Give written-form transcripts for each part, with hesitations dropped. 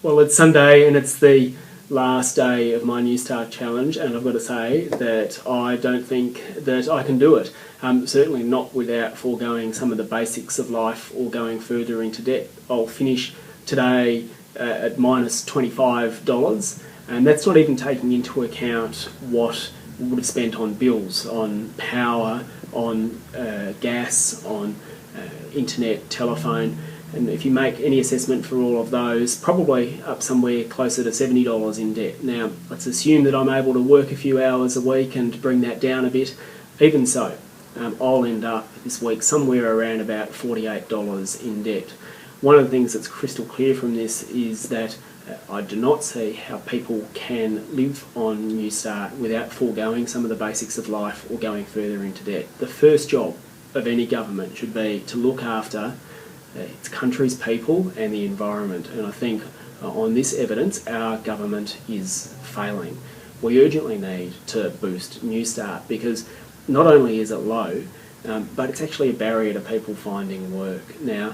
Well, it's Sunday and it's the last day of my Newstart challenge, and I've got to say that I don't think that I can do it. Certainly not without foregoing some of the basics of life or going further into debt. I'll finish today at minus $25, and that's not even taking into account what we would have spent on bills, on power, on gas, on internet, telephone. And if you make any assessment for all of those, probably up somewhere closer to $70 in debt. Now, let's assume that I'm able to work a few hours a week and bring that down a bit. Even so, I'll end up this week somewhere around about $48 in debt. One of the things that's crystal clear from this is that I do not see how people can live on Newstart without foregoing some of the basics of life or going further into debt. The first job of any government should be to look after its country's people and the environment, and I think on this evidence our government is failing. We urgently need to boost Newstart because not only is it low, but it's actually a barrier to people finding work. Now,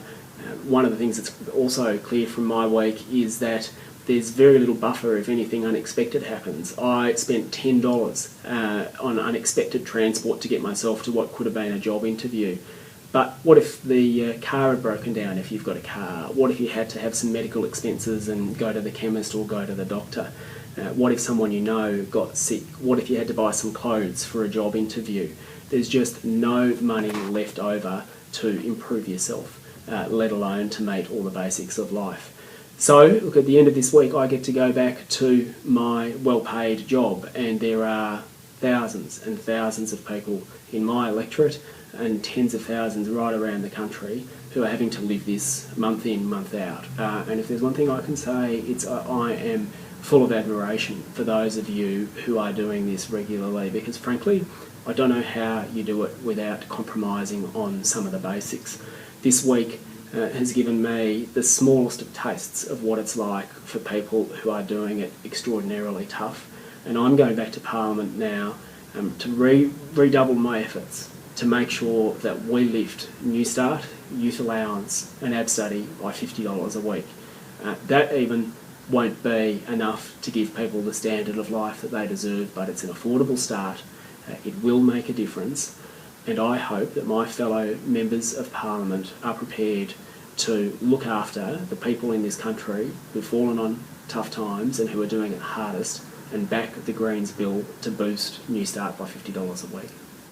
one of the things that's also clear from my week is that there's very little buffer if anything unexpected happens. I spent $10 on unexpected transport to get myself to what could have been a job interview. But what if the car had broken down, if you've got a car? What if you had to have some medical expenses and go to the chemist or go to the doctor? What if someone you know got sick? What if you had to buy some clothes for a job interview? There's just no money left over to improve yourself, let alone to meet all the basics of life. So, look, at the end of this week I get to go back to my well-paid job, and there are thousands and thousands of people in my electorate and tens of thousands right around the country who are having to live this month in, month out. And if there's one thing I can say, it's I am full of admiration for those of you who are doing this regularly, because frankly, I don't know how you do it without compromising on some of the basics. This week has given me the smallest of tastes of what it's like for people who are doing it extraordinarily tough. And I'm going back to Parliament now to redouble my efforts to make sure that we lift Newstart, youth allowance and ab study by $50 a week. That even won't be enough to give people the standard of life that they deserve, but it's an affordable start. It will make a difference, and I hope that my fellow members of Parliament are prepared to look after the people in this country who've fallen on tough times and who are doing it hardest, and back the Greens bill to boost Newstart by $50 a week.